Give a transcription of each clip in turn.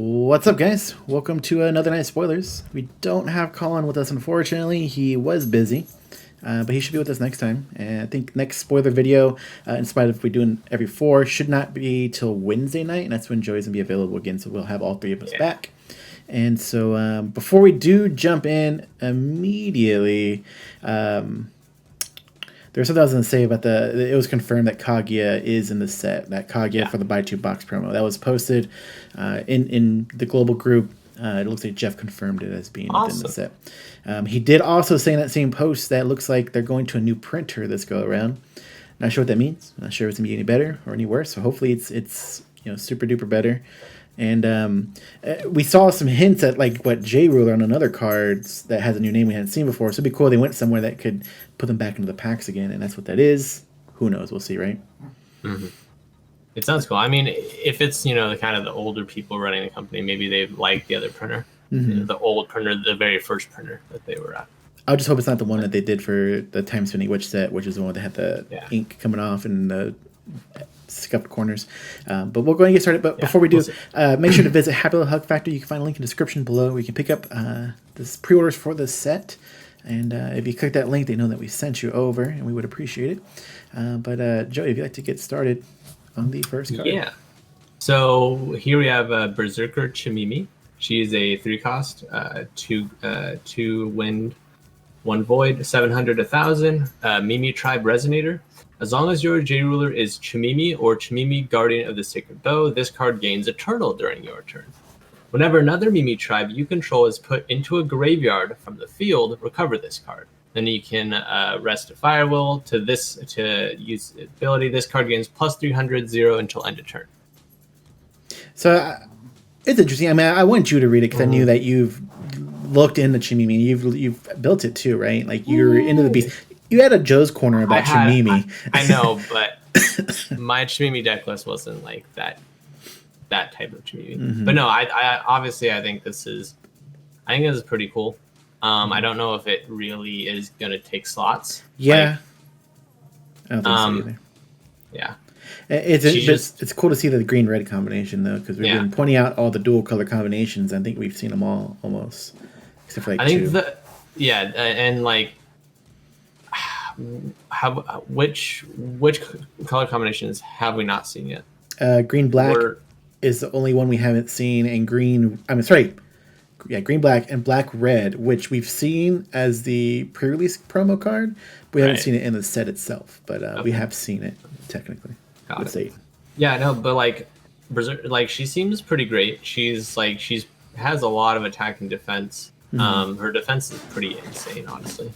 What's up, guys? Welcome to another night of spoilers. We don't have Colin with us, unfortunately. He was busy, but he should be with us next time. And I think next spoiler video, in spite of we doing every 4, should not be till Wednesday night, and that's when Joey's gonna be available again. So we'll have all 3 of us back. And so before we do jump in immediately, there's something I was going to say about it was confirmed that Kaguya is in the set, that Kaguya for the buy 2 box promo. That was posted in the global group. It looks like Jeff confirmed it as being within the set. He did also say in that same post that it looks like they're going to a new printer this go around. Not sure what that means. Not sure if it's going to be any better or any worse. So hopefully it's super duper better. And we saw some hints at like what J Ruler on another cards that has a new name we hadn't seen before. So it'd be cool. They went somewhere that could put them back into the packs again, and that's what that is. Who knows? We'll see, right? Mm-hmm. It sounds cool. I mean, if it's the kind of the older people running the company, maybe they like the other printer, the old printer, the very first printer that they were at. I just hope it's not the one that they did for the Time Spinning Witch set, which is the one that had the ink coming off and the scuffed corners. But we'll go ahead and get started. But before we do, make sure to visit Happy Little Hug Factory. You can find a link in the description below where you can pick up this pre-orders for this set. And if you click that link, they know that we sent you over, and we would appreciate it. But Joey, if you'd like to get started on the first card. Yeah. So here we have Berserker Chimi Me. She is a 3-cost, 2 wind, 1 void, 700, 1,000, Mimi Tribe Resonator. As long as your J Ruler is Chimi Me or Chimi Me Guardian of the Sacred Bow, this card gains Eternal during your turn. Whenever another Mimi tribe you control is put into a graveyard from the field, recover this card. Then you can rest a Firewall to use ability. This card gains plus 300, 0 until end of turn. So it's interesting. I mean, I want you to read it because I knew that you've looked into Chimi Me. You've built it too, right? Like you're into the beast. You had a Joe's Corner about Chimi Me. I know, but my Chimi Me deck list wasn't like that type of Chimi Me. But no, I obviously I think this is pretty cool. I don't know if it really is gonna take slots. Yeah. I don't think so either. Yeah. It's cool to see the green-red combination though, because we've been pointing out all the dual color combinations. I think we've seen them all almost, except for like 2. And like which color combinations have we not seen yet? Green black is the only one we haven't seen, and green black and black red, which we've seen as the pre-release promo card. We haven't seen it in the set itself, but we have seen it technically. Got it. Yeah, no, but like Berserker, like she seems pretty great. She's has a lot of attack and defense. Her defense is pretty insane, honestly.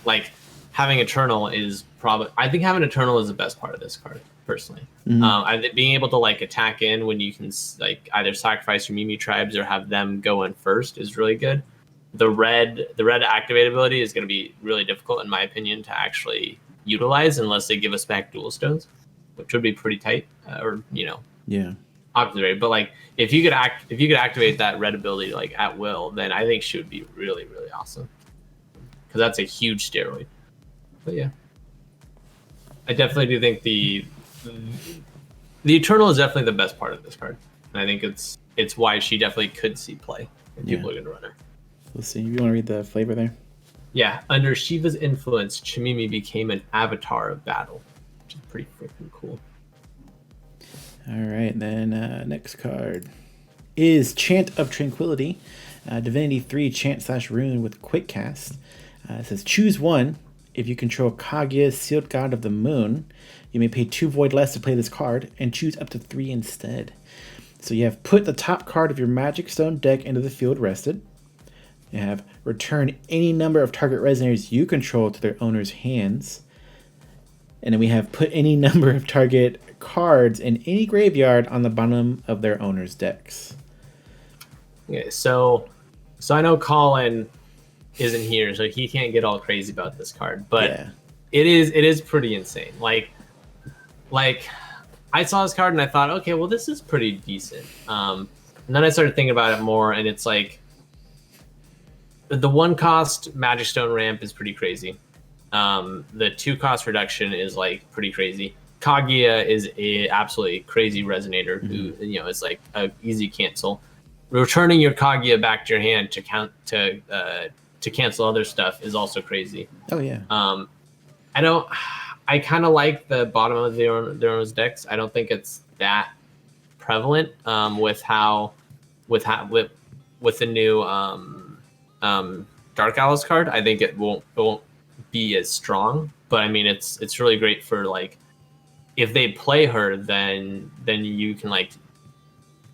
Like having Eternal is I think having Eternal is the best part of this card, personally. I think being able to like attack in when you can like either sacrifice your Mimi tribes or have them go in first is really good. The red activate ability is going to be really difficult, in my opinion, to actually utilize unless they give us back dual stones, which would be pretty tight, obviously. But like if you could activate that red ability like at will, then I think she would be really, really awesome, because that's a huge steroid. But yeah, I definitely do think the Eternal is definitely the best part of this card, and I think it's why she definitely could see play if people are going to run her. Let's see. You want to read the flavor there? Yeah. Under Shiva's influence, Chimi Me became an avatar of battle, which is pretty freaking cool. All right, then next card is Chant of Tranquility, Divinity 3 Chant/Rune with Quick Cast. It says choose 1. If you control Kaguya, Sealed God of the Moon, you may pay 2 void less to play this card and choose up to 3 instead. So you have put the top card of your Magic Stone deck into the field rested. You have return any number of target resonators you control to their owner's hands. And then we have put any number of target cards in any graveyard on the bottom of their owner's decks. Okay, so I know Colin isn't here, so he can't get all crazy about this card, but it is pretty insane. Like I saw this card and I thought, okay, well, this is pretty decent. And then I started thinking about it more, and it's like the 1-cost Magic Stone ramp is pretty crazy. The 2-cost reduction is like pretty crazy. Kaguya is a absolutely crazy resonator who is like a easy cancel. Returning your Kaguya back to your hand to cancel other stuff is also crazy. Oh yeah. I kind of like the bottom of their decks. I don't think it's that prevalent with the new Dark Alice card. I think it won't be as strong, but I mean it's really great for like if they play her, then you can like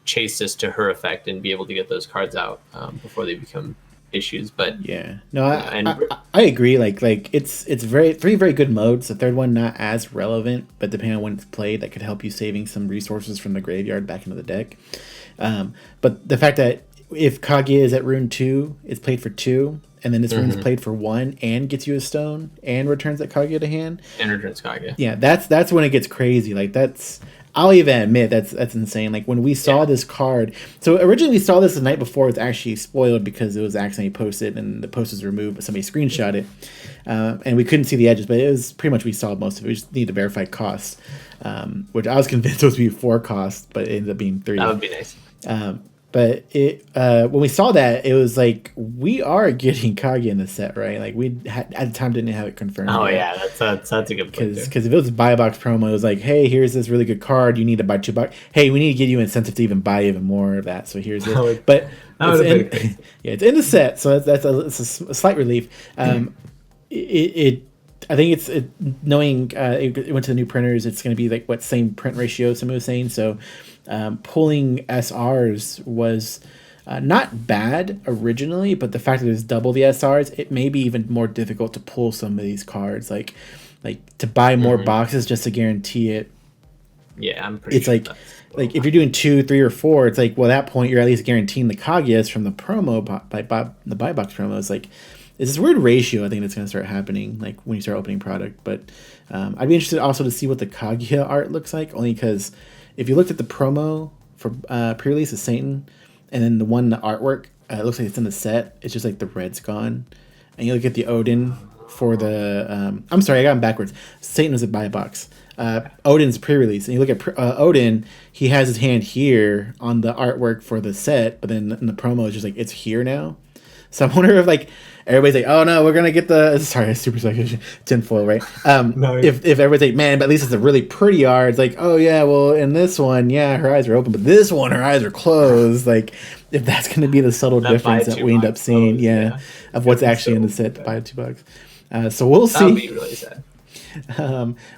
chase this to her effect and be able to get those cards out before they become issues. But yeah, no, I agree. Like it's three very good modes. The third one not as relevant, but depending on when it's played, that could help you saving some resources from the graveyard back into the deck. But the fact that if Kaguya is at rune 2, it's played for 2, and then this rune's played for 1 and gets you a stone and returns that Kaguya to hand. And returns Kaguya. Yeah, that's when it gets crazy. Like I'll even admit that's insane. Like when we saw this card, so originally we saw this the night before. It's actually spoiled because it was accidentally posted and the post was removed, but somebody screenshot it, and we couldn't see the edges. But it was pretty much we saw most of it. We just need to verify cost, which I was convinced was supposed to be 4 cost, but it ended up being 3. That would be nice. But it when we saw that, it was like we are getting Kaguya in the set, right? Like we at the time didn't have it confirmed. Oh yet. Yeah, that's a good point. Because if it was a buy box promo, it was like, hey, here's this really good card. You need to buy $2. Hey, we need to give you incentive to even buy even more of that. So here's it. But it's in the set, so it's a slight relief. I think it's knowing it went to the new printers. It's going to be like what same print ratio somebody was saying. So pulling SRs was not bad originally, but the fact that it was double the SRs, it may be even more difficult to pull some of these cards. Like to buy more boxes just to guarantee it. Yeah, I'm pretty. It's sure like if you're doing 2, 3, or 4, it's like well at that point you're at least guaranteeing the Kaguyas from the promo the buy box promo. It's like it's this weird ratio I think that's going to start happening like when you start opening product. But I'd be interested also to see what the Kaguya art looks like, only because if you looked at the promo for pre-release of Satan and then the one the artwork, it looks like it's in the set. It's just like the red's gone, and you look at the Odin for the I'm sorry, I got him backwards. Satan was a buy box. Odin's pre-release, and you look at Odin, he has his hand here on the artwork for the set, but then in the promo it's just like it's here now. So I wonder if like everybody's like, oh no, we're gonna get the super psychic tinfoil, right? No, if everybody's like, man, but at least it's a really pretty art. It's like, oh yeah, well in this one, yeah, her eyes are open, but this one, her eyes are closed. Like if that's gonna be the subtle difference that we end up seeing, of what's actually in the set to buy $2. So we'll see. That would be really sad.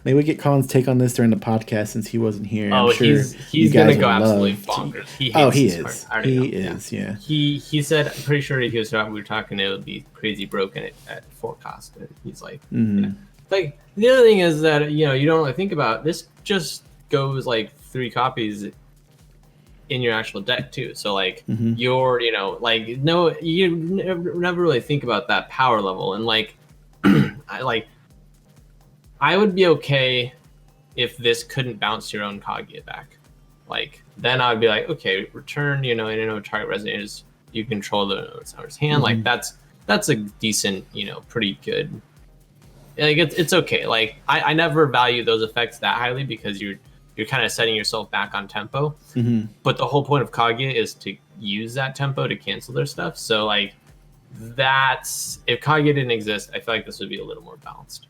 Maybe we get Colin's take on this during the podcast since he wasn't here. I'm sure he's gonna go absolutely bonkers. He is. Yeah. He said, I'm pretty sure we were talking it would be crazy broken at 4 cost. And he's like, like the other thing is that you don't really think about this. Just goes like 3 copies in your actual deck too. So like you're you never really think about that power level and like I would be okay if this couldn't bounce your own Kaguya back. Like, then I would be like, okay, return, target resonators, you control the owner's hand. Like, that's a decent, pretty good. Like, it's okay. Like, I never value those effects that highly because you're kind of setting yourself back on tempo. But the whole point of Kaguya is to use that tempo to cancel their stuff. So, like, if Kaguya didn't exist, I feel like this would be a little more balanced.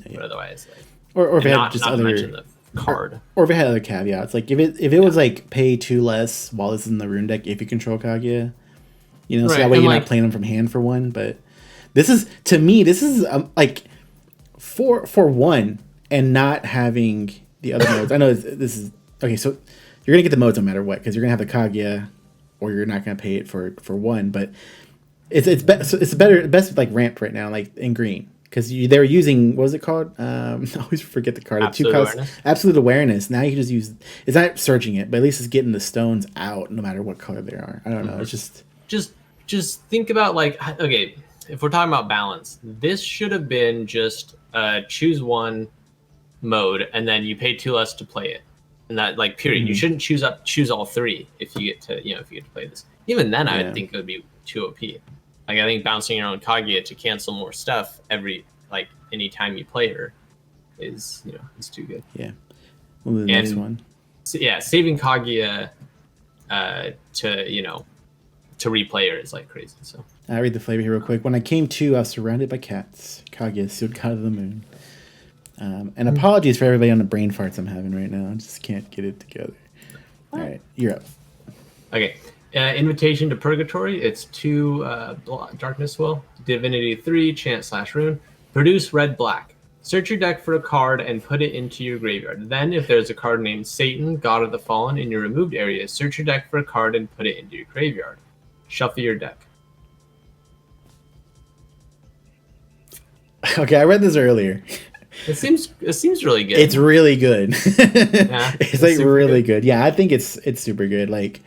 Yeah. But otherwise, like, or if it had just other the card, or if it had other caveats, like if it was like pay 2 less while it's in the rune deck if you control Kaguya, so that way you're not playing them from hand for 1. But this is to me like for 1 and not having the other modes. I know this is okay, so you're gonna get the modes no matter what because you're gonna have the Kaguya, or you're not gonna pay it for 1. But it's best like ramped right now, like in green. Because they were using, what was it called? I always forget the card. Absolute awareness. Now you can just use, it's not searching it, but at least it's getting the stones out no matter what color they are. I don't know. It's just think about like, okay, if we're talking about balance, this should have been just choose 1 mode and then you pay 2 less to play it. And that like period. You shouldn't choose all 3 if you get to play this. Even then I would think it would be too OP. Like I think bouncing your own Kaguya to cancel more stuff any time you play her is is too good. Yeah. We'll do the next one. So, yeah, saving Kaguya to replay her is like crazy. So I'll read the flavor here real quick. When I came to, I was surrounded by cats. Kaguya sealed God of the Moon. And apologies for everybody on the brain farts I'm having right now. I just can't get it together. All right, you're up. Okay. Invitation to Purgatory. It's 2 Darkness Will. Divinity 3, Chant/Rune. Produce red black. Search your deck for a card and put it into your graveyard. Then, if there's a card named Satan, God of the Fallen, in your removed area, search your deck for a card and put it into your graveyard. Shuffle your deck. Okay, I read this earlier. It seems really good. It's really good. Yeah, it's like really good. Yeah, I think it's super good. Like,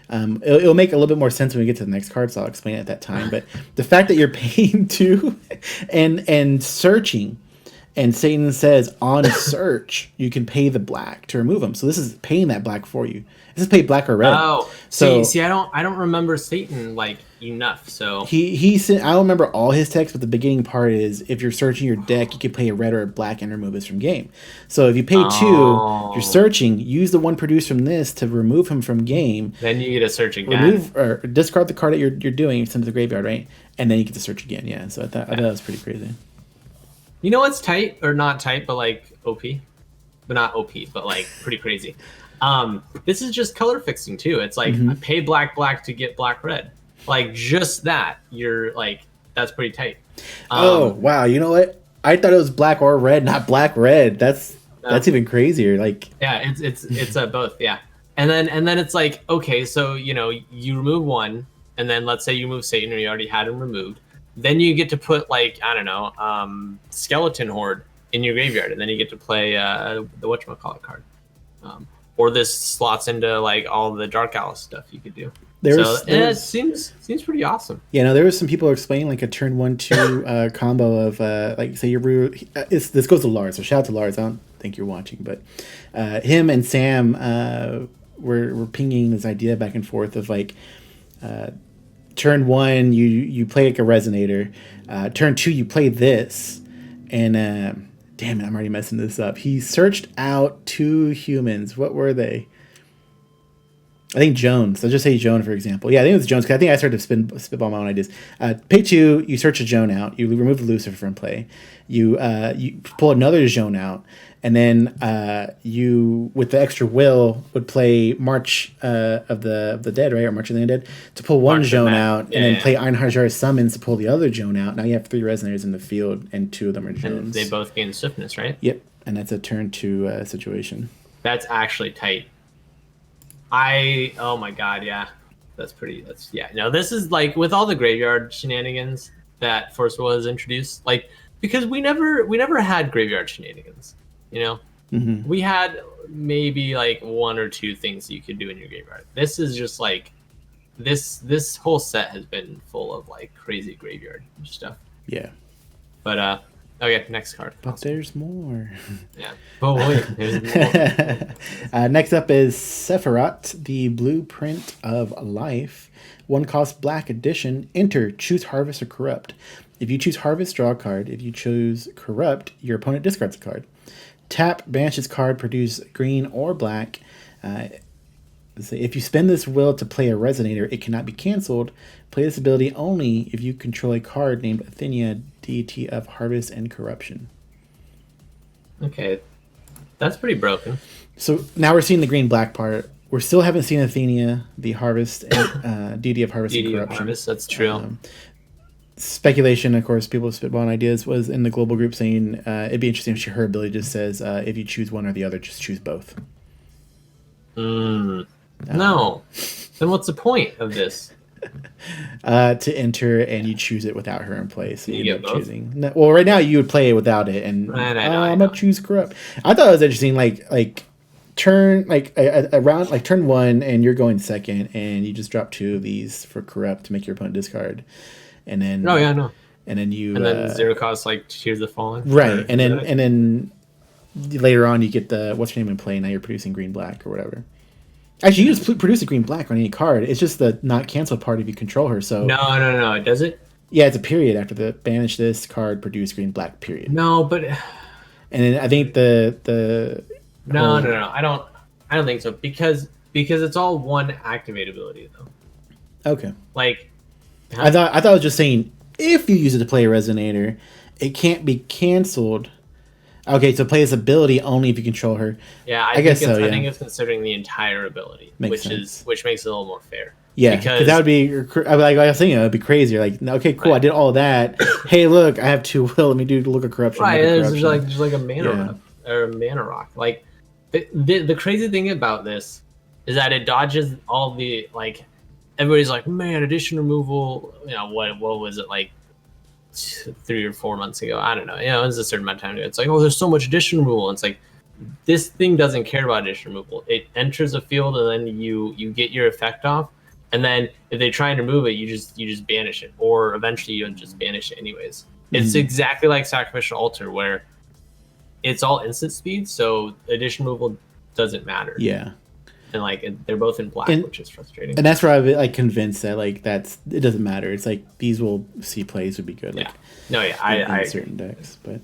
it'll make a little bit more sense when we get to the next card, so I'll explain it at that time. But the fact that you're paying 2 and searching, and Satan says on a search you can pay the black to remove them. So this is paying that black for you. This is pay black or red. Oh, so see, I don't remember Satan like enough. So he said, I don't remember all his text, but the beginning part is if you're searching your deck, you can pay a red or a black and remove this from game. So if you pay 2, you're searching. Use the one produced from this to remove him from game. Then you get to search again. Remove or discard the card that you're doing, send to the graveyard, right? And then you get to search again. Yeah. So I thought that was pretty crazy. You know what's tight or not tight, but like OP, but not OP, but like pretty crazy. This is just color fixing too. It's like pay black to get black red. Like just that, you're like that's pretty tight. Oh wow! You know what? I thought it was black or red, not black red. That's even crazier. Like yeah, it's both. Yeah, and then it's like okay, so you remove one, and then let's say you move Satan or you already had him removed. Then you get to put like I don't know, Skeleton Horde in your graveyard, and then you get to play the whatchamacallit card. Or this slots into like all the Dark Owl stuff you could do. It seems pretty awesome. Yeah, no, there was some people explaining like a turn 1/2 combo of like say this goes to Lars, so shout out to Lars. I don't think you're watching, but him and Sam were pinging this idea back and forth of like turn 1 you play like a resonator, turn 2 you play this, and damn it, I'm already messing this up. He searched out 2 humans. What were they? I think Jones. I'll just say Joan, for example. Yeah, I think it was Jones, because I think I started to spitball my own ideas. Pay 2, you search a Joan out. You remove Lucifer from play. You pull another Joan out. And then you, with the extra will, would play March of the Dead, right? Or March of the Undead, to pull one Joan out. And then play Einharjar's Summons to pull the other Joan out. Now you have 3 Resonators in the field, and 2 of them are Joans. And they both gain swiftness, right? Yep. And that's a turn 2 situation. That's actually tight. Oh my god, yeah. This is like with all the graveyard shenanigans that Force Will has introduced, like because we never had graveyard shenanigans, We had maybe like 1 or 2 things you could do in your graveyard. This is just like this whole set has been full of like crazy graveyard stuff. Yeah. But okay, next card. But there's more. Yeah. Oh wait, there's more. Next up is Sefirot, the Blueprint of Life. 1 cost black edition. Enter, choose Harvest or Corrupt. If you choose Harvest, draw a card. If you choose Corrupt, your opponent discards a card. Tap, banish this card, produce green or black. If you spend this will to play a Resonator, it cannot be canceled. Play this ability only if you control a card named Athenia, deity of harvest and corruption. Okay, that's pretty broken. So now we're seeing the green-black part. We still haven't seen Athenia, the harvest and deity of harvest and corruption. Harvest, that's true. Speculation, of course, people spitballing ideas, was in the global group saying it'd be interesting if her ability just says if you choose one or the other, just choose both. No. Then what's the point of this? To enter, and you choose it without her in play. So you end up choosing. No, well, right now you would play it without it, and I'm gonna choose corrupt. I thought it was interesting. Like turn around like turn 1, and you're going second, and you just drop 2 of these for corrupt to make your opponent discard, and then and then you and then 0 cost like Tears of the Fallen, right? And then later on you get the what's your name in play. Now you're producing green black or whatever. Actually, you just produce a green black on any card. It's just the not canceled part if you control her. So no. Does it? Yeah, it's a period after the banish this card, produce green black period. No, but and then I think the No. I don't think so because it's all one activate ability though. Okay. Like, I thought I was just saying if you use it to play a resonator, it can't be canceled. Okay, so play this ability only if you control her. Yeah, I think it's considering the entire ability, which makes it a little more fair. Yeah, because that would be like I was saying, it would be crazy. Like, okay, cool, right. I did all that. Hey, look, I have 2 will. Let me do look of corruption. Right, there's like a mana or a mana rock. Like the crazy thing about this is that it dodges all the like. Everybody's like, man, addition removal. You know what was it like 3 or 4 months ago? I don't know. You know, it was a certain amount of time ago. It's like, oh, there's so much addition removal. And it's like, this thing doesn't care about addition removal. It enters a field and then you get your effect off. And then if they try and remove it, you just banish it, or eventually you'll just banish it anyways. It's exactly like Sacrificial Altar, where it's all instant speed, so addition removal doesn't matter. Yeah, and like they're both in black, which is frustrating. And that's where I'm like convinced that like it doesn't matter. It's like these will see plays would be good. Like, I certain decks, but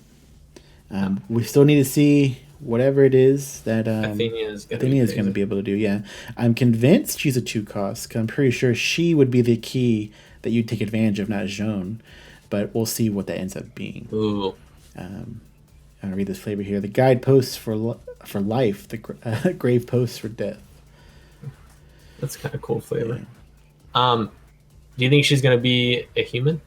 we still need to see whatever it is that Athenia is going to be able to do. Yeah, I'm convinced she's a 2-cost. I'm pretty sure she would be the key that you'd take advantage of, not Joan. But we'll see what that ends up being. Ooh. I'm going to read this flavor here. The guideposts for life, the grave posts for death. That's kind of cool flavor. Yeah. Do you think she's going to be a human?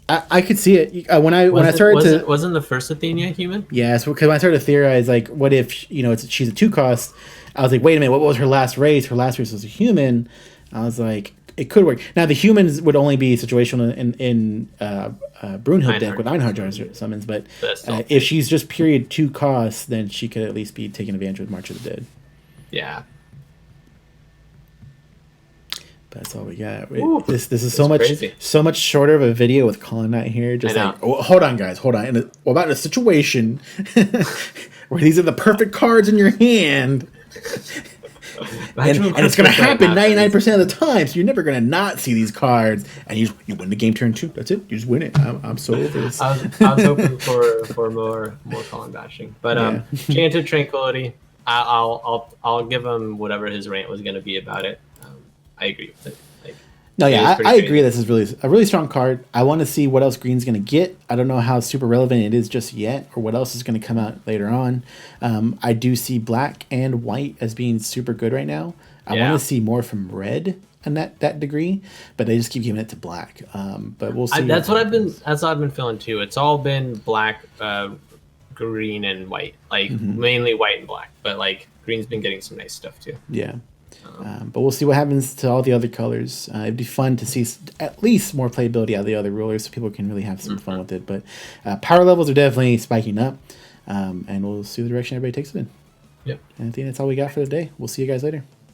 I could see it when I started wasn't the first Athenia human? Yes, because when I started to theorize, like, what if she's a 2-cost? I was like, wait a minute, what was her last race? Her last race was a human. I was like, it could work. Now the humans would only be situational in Brunhild deck with Einhard summons, but if she's just period 2-cost, then she could at least be taking advantage with March of the Dead. Yeah. That's all we got. Ooh, this is so much shorter of a video with Colin Knight here. Just like, hold on, guys, hold on. What about a situation where these are the perfect cards in your hand, and it's going to happen 99% of the time. So you're never going to not see these cards, and you win the game turn 2. That's it. You just win it. I'm so over this. I was hoping for more Colin bashing, but Chant of Tranquility. I'll give him whatever his rant was going to be about it. I agree with it. I agree. This is a really strong card. I want to see what else Green's going to get. I don't know how super relevant it is just yet, or what else is going to come out later on. I do see black and white as being super good right now. I want to see more from red in that degree, but they just keep giving it to black. But we'll see. That's what I've been feeling too. It's all been black, green, and white. Like mainly white and black, but like Green's been getting some nice stuff too. Yeah. But we'll see what happens to all the other colors. It'd be fun to see at least more playability out of the other rulers so people can really have some fun with it. But power levels are definitely spiking up, and we'll see the direction everybody takes it in. Yep. And I think that's all we got for today. We'll see you guys later.